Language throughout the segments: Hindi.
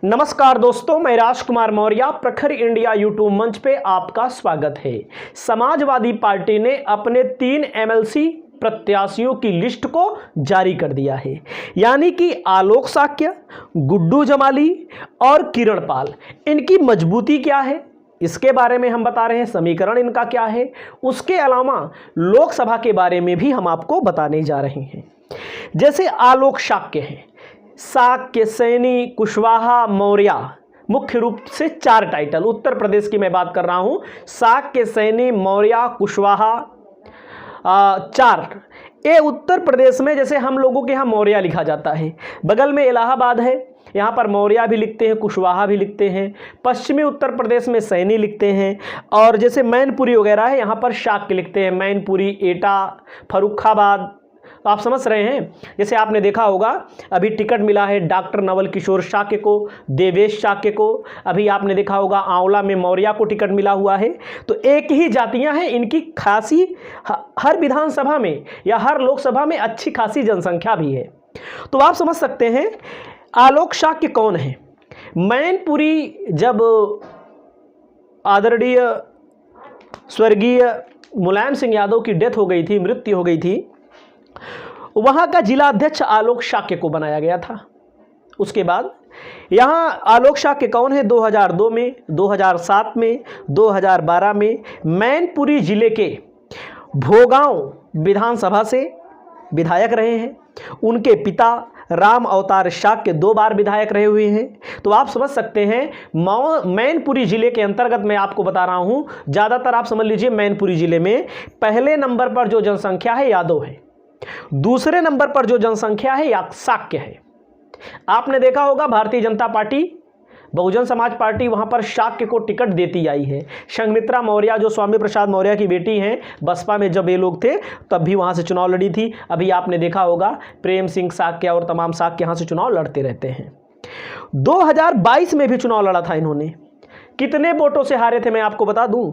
नमस्कार दोस्तों, मैं राजकुमार मौर्य प्रखर इंडिया यूट्यूब मंच पे आपका स्वागत है। समाजवादी पार्टी ने अपने 3 एमएलसी प्रत्याशियों की लिस्ट को जारी कर दिया है, यानी कि आलोक साक्य, गुड्डू जमाली और किरण पाल। इनकी मजबूती क्या है इसके बारे में हम बता रहे हैं, समीकरण इनका क्या है, उसके अलावा लोकसभा के बारे में भी हम आपको बताने जा रहे हैं। जैसे आलोक साक्य हैं, साक्य, सैनी, कुशवाहा, मौर्य, मुख्य रूप से 4 टाइटल। उत्तर प्रदेश की मैं बात कर रहा हूं। साक्य, सैनी, मौर्य, कुशवाहा, 4। ये उत्तर प्रदेश में, जैसे हम लोगों के यहाँ मौर्य लिखा जाता है, बगल में इलाहाबाद है, यहाँ पर मौर्य भी लिखते हैं, कुशवाहा भी लिखते हैं। पश्चिमी उत्तर प्रदेश में सैनी लिखते हैं, और जैसे मैनपुरी वगैरह है, यहाँ पर शाक्य लिखते हैं। मैनपुरी, एटा, फर्रुखाबाद, तो आप समझ रहे हैं। जैसे आपने देखा होगा, अभी टिकट मिला है डॉक्टर नवल किशोर शाक्य को, देवेश शाक्य को। अभी आपने देखा होगा आंवला में मौर्य को टिकट मिला हुआ है। तो एक ही जातियां हैं, इनकी खासी हर विधानसभा में या हर लोकसभा में अच्छी खासी जनसंख्या भी है। तो आप समझ सकते हैं आलोक शाक्य कौन है। मैनपुरी, जब आदरणीय स्वर्गीय मुलायम सिंह यादव की डेथ हो गई थी, मृत्यु हो गई थी, वहां का जिला अध्यक्ष आलोक शाक्य को बनाया गया था। उसके बाद यहां आलोक शाक्य कौन है, 2002 में, 2007 में, 2012 में मैनपुरी जिले के भोगांव विधानसभा से विधायक रहे हैं। उनके पिता राम अवतार शाक्य 2 बार विधायक रहे हुए हैं। तो आप समझ सकते हैं मैनपुरी जिले के अंतर्गत मैं आपको बता रहा हूं, ज्यादातर आप समझ लीजिए मैनपुरी जिले में पहले नंबर पर जो जनसंख्या है यादव है, दूसरे नंबर पर जो जनसंख्या है या शाक्य है। आपने देखा होगा भारतीय जनता पार्टी, बहुजन समाज पार्टी वहां पर शाक्य को टिकट देती आई है। संघमित्रा मौर्य जो स्वामी प्रसाद मौर्य की बेटी हैं, बसपा में जब ये लोग थे तब भी वहां से चुनाव लड़ी थी। अभी आपने देखा होगा प्रेम सिंह शाक्य और तमाम शाक्य यहां से चुनाव लड़ते रहते हैं। 2022 में भी चुनाव लड़ा था इन्होंने। कितने वोटों से हारे थे मैं आपको बता दूं,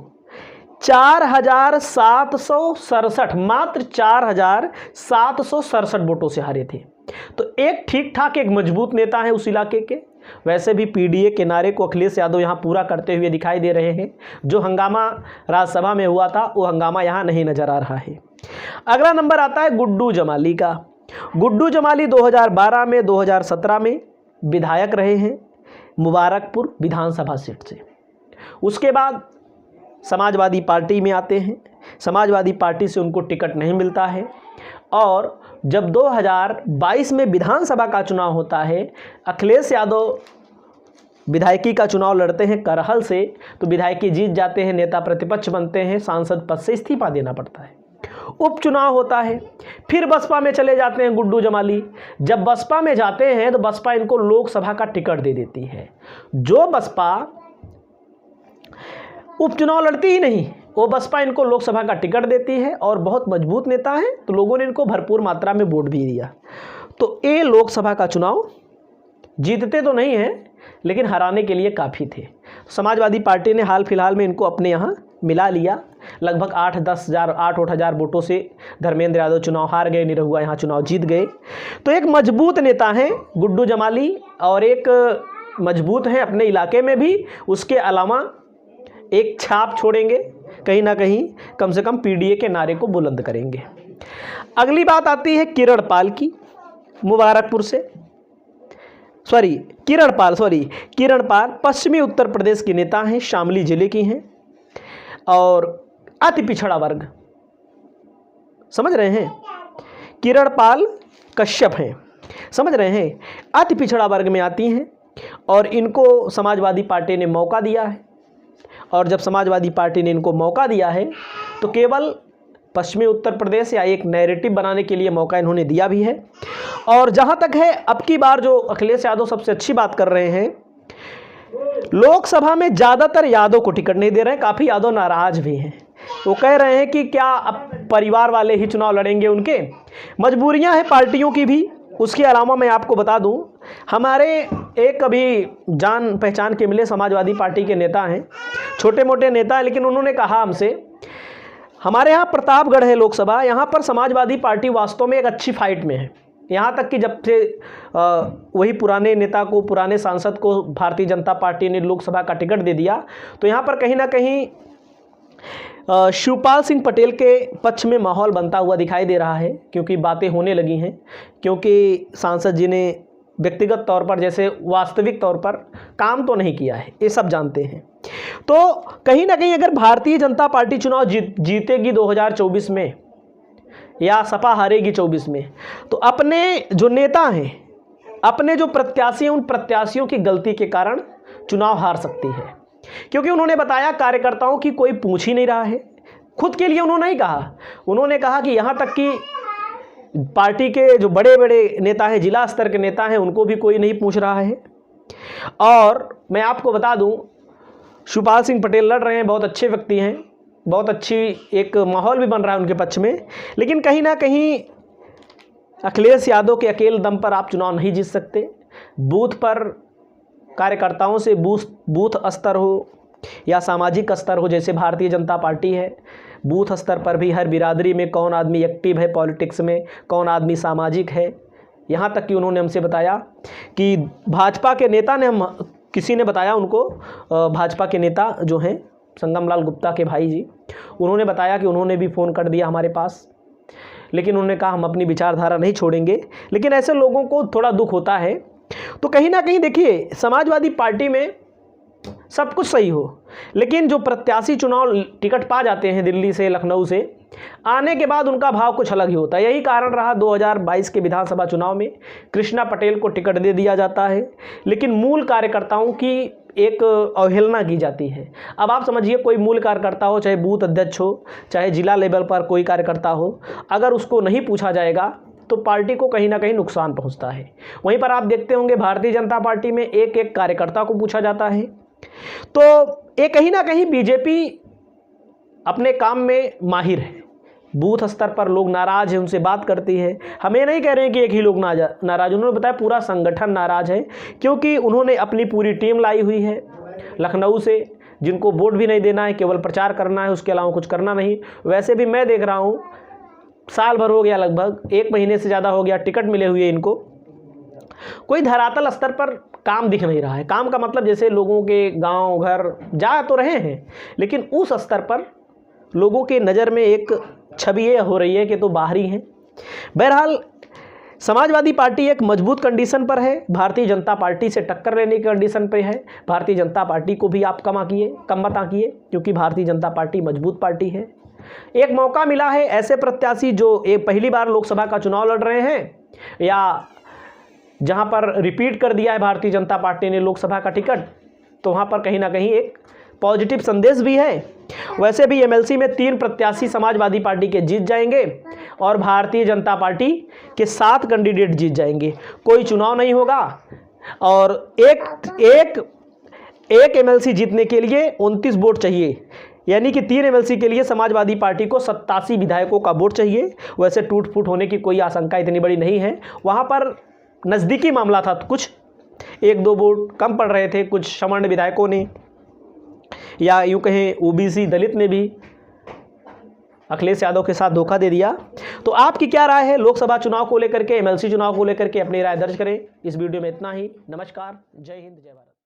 4767, मात्र 4767 वोटों से हारे थे। तो एक ठीक ठाक एक मजबूत नेता है उस इलाके के। वैसे भी पीडीए के नारे को अखिलेश यादव यहां पूरा करते हुए दिखाई दे रहे हैं। जो हंगामा राज्यसभा में हुआ था वो हंगामा यहां नहीं नजर आ रहा है। अगला नंबर आता है गुड्डू जमाली का। गुड्डू जमाली 2012 में, 2017 में विधायक रहे हैं मुबारकपुर विधानसभा सीट से। उसके बाद समाजवादी पार्टी में आते हैं। समाजवादी पार्टी से उनको टिकट नहीं मिलता है, और जब 2022 में विधानसभा का चुनाव होता है, अखिलेश यादव विधायकी का चुनाव लड़ते हैं करहल से, तो विधायकी जीत जाते हैं, नेता प्रतिपक्ष बनते हैं, सांसद पद से इस्तीफा देना पड़ता है। उपचुनाव होता है, फिर बसपा में चले जाते हैं गुड्डू जमाली। जब बसपा में जाते हैं तो बसपा इनको लोकसभा का टिकट दे देती है। जो बसपा उपचुनाव लड़ती ही नहीं, वो बसपा इनको लोकसभा का टिकट देती है, और बहुत मजबूत नेता है तो लोगों ने इनको भरपूर मात्रा में वोट भी दिया। तो ये लोकसभा का चुनाव जीतते तो नहीं हैं, लेकिन हराने के लिए काफ़ी थे। समाजवादी पार्टी ने हाल फिलहाल में इनको अपने यहाँ मिला लिया। लगभग 8-10,000 वोटों से धर्मेंद्र यादव चुनाव हार गए, निरहुआ यहाँ चुनाव जीत गए। तो एक मजबूत नेता हैं गुड्डू जमाली, और एक मजबूत हैं अपने इलाके में भी। उसके अलावा एक छाप छोड़ेंगे कहीं ना कहीं, कम से कम पीडीए के नारे को बुलंद करेंगे। अगली बात आती है किरण पाल की, मुबारकपुर से। किरण पाल पश्चिमी उत्तर प्रदेश की नेता हैं, शामली जिले की हैं, और अति पिछड़ा वर्ग, समझ रहे हैं। किरण पाल कश्यप हैं, समझ रहे हैं, अति पिछड़ा वर्ग में आती हैं, और इनको समाजवादी पार्टी ने मौका दिया है। और जब समाजवादी पार्टी ने इनको मौका दिया है तो केवल पश्चिमी उत्तर प्रदेश या एक नैरेटिव बनाने के लिए मौका इन्होंने दिया भी है। और जहां तक है, अब की बार जो अखिलेश यादव सबसे अच्छी बात कर रहे हैं, लोकसभा में ज़्यादातर यादव को टिकट नहीं दे रहे हैं। काफ़ी यादव नाराज भी हैं। वो कह रहे हैं कि क्या अब परिवार वाले ही चुनाव लड़ेंगे। उनके मजबूरियां हैं पार्टियों की भी। उसके अलावा मैं आपको बता दूं, हमारे एक अभी जान पहचान के मिले समाजवादी पार्टी के नेता हैं, छोटे मोटे नेता हैं, लेकिन उन्होंने कहा हमसे, हमारे यहाँ प्रतापगढ़ है लोकसभा, यहाँ पर समाजवादी पार्टी वास्तव में एक अच्छी फाइट में है। यहाँ तक कि जब से वही पुराने नेता को, पुराने सांसद को भारतीय जनता पार्टी ने लोकसभा का टिकट दे दिया, तो यहाँ पर कहीं ना कहीं शिवपाल सिंह पटेल के पक्ष में माहौल बनता हुआ दिखाई दे रहा है, क्योंकि बातें होने लगी हैं, क्योंकि सांसद जी ने व्यक्तिगत तौर पर जैसे वास्तविक तौर पर काम तो नहीं किया है, ये सब जानते हैं। तो कहीं ना कहीं अगर भारतीय जनता पार्टी चुनाव जीतेगी 2024 में या सपा हारेगी 24 में, तो अपने जो नेता हैं, अपने जो प्रत्याशी हैं, उन प्रत्याशियों की गलती के कारण चुनाव हार सकती है, क्योंकि उन्होंने बताया कार्यकर्ताओं की कोई पूछ ही नहीं रहा है। खुद के लिए उन्होंने नहीं कहा, उन्होंने कहा कि यहाँ तक कि पार्टी के जो बड़े बड़े नेता हैं, जिला स्तर के नेता हैं, उनको भी कोई नहीं पूछ रहा है। और मैं आपको बता दूं, शिवपाल सिंह पटेल लड़ रहे हैं, बहुत अच्छे व्यक्ति हैं, बहुत अच्छी एक माहौल भी बन रहा है उनके पक्ष में, लेकिन कहीं ना कहीं अखिलेश यादव के अकेले दम पर आप चुनाव नहीं जीत सकते। बूथ पर कार्यकर्ताओं से बूथ स्तर हो या सामाजिक स्तर हो, जैसे भारतीय जनता पार्टी है, बूथ स्तर पर भी हर बिरादरी में कौन आदमी एक्टिव है पॉलिटिक्स में, कौन आदमी सामाजिक है। यहाँ तक कि उन्होंने हमसे बताया कि भाजपा के नेता ने, किसी ने बताया उनको, भाजपा के नेता जो हैं संगम लाल गुप्ता के भाई जी, उन्होंने बताया कि उन्होंने भी फ़ोन कर दिया हमारे पास, लेकिन उन्होंने कहा हम अपनी विचारधारा नहीं छोड़ेंगे। लेकिन ऐसे लोगों को थोड़ा दुख होता है। तो कहीं ना कहीं देखिए, समाजवादी पार्टी में सब कुछ सही हो, लेकिन जो प्रत्याशी चुनाव टिकट पा जाते हैं दिल्ली से, लखनऊ से, आने के बाद उनका भाव कुछ अलग ही होता है। यही कारण रहा 2022 के विधानसभा चुनाव में कृष्णा पटेल को टिकट दे दिया जाता है, लेकिन मूल कार्यकर्ताओं की एक अवहेलना की जाती है। अब आप समझिए, कोई मूल कार्यकर्ता हो, चाहे बूथ अध्यक्ष हो, चाहे जिला लेवल पर कोई कार्यकर्ता हो, अगर उसको नहीं पूछा जाएगा तो पार्टी को कहीं ना कहीं नुकसान पहुंचता है। वहीं पर आप देखते होंगे भारतीय जनता पार्टी में एक एक कार्यकर्ता को पूछा जाता है। तो ये कहीं ना कहीं बीजेपी अपने काम में माहिर है। बूथ स्तर पर लोग नाराज हैं, उनसे बात करती है। हमें नहीं कह रहे हैं कि एक ही लोग नाराज, उन्होंने बताया पूरा संगठन नाराज है, क्योंकि उन्होंने अपनी पूरी टीम लाई हुई है लखनऊ से, जिनको वोट भी नहीं देना है, केवल प्रचार करना है, उसके अलावा कुछ करना नहीं। वैसे भी मैं देख रहा हूँ, साल भर हो गया, लगभग 1 महीने से ज़्यादा हो गया टिकट मिले हुए इनको, कोई धरातल स्तर पर काम दिख नहीं रहा है। काम का मतलब जैसे लोगों के गांव घर जा तो रहे हैं, लेकिन उस स्तर पर लोगों के नज़र में एक छवि ये हो रही है कि तो बाहरी हैं। बहरहाल समाजवादी पार्टी एक मजबूत कंडीशन पर है, भारतीय जनता पार्टी से टक्कर लेने की कंडीशन पे है। भारतीय जनता पार्टी को भी आप कम मत आंकिए, क्योंकि भारतीय जनता पार्टी मजबूत पार्टी है। एक मौका मिला है ऐसे प्रत्याशी जो एक पहली बार लोकसभा का चुनाव लड़ रहे हैं, या जहां पर रिपीट कर दिया है भारतीय जनता पार्टी ने लोकसभा का टिकट, तो वहां पर कहीं ना कहीं एक पॉजिटिव संदेश भी है। वैसे भी एमएलसी में 3 प्रत्याशी समाजवादी पार्टी के जीत जाएंगे और भारतीय जनता पार्टी के 7 कैंडिडेट जीत जाएंगे। कोई चुनाव नहीं होगा, और एक एमएलसी जीतने के लिए 29 वोट चाहिए, यानी कि 3 एमएलसी के लिए समाजवादी पार्टी को 87 विधायकों का वोट चाहिए। वैसे टूट फूट होने की कोई आशंका इतनी बड़ी नहीं है। वहाँ पर नज़दीकी मामला था, कुछ 1-2 वोट कम पड़ रहे थे कुछ सवर्ण विधायकों ने, या यूँ कहें ओबीसी दलित ने भी अखिलेश यादव के साथ धोखा दे दिया। तो आपकी क्या राय है लोकसभा चुनाव को लेकर के, एमएलसी चुनाव को लेकर के? अपनी राय दर्ज करें। इस वीडियो में इतना ही। नमस्कार, जय हिंद, जय भारत।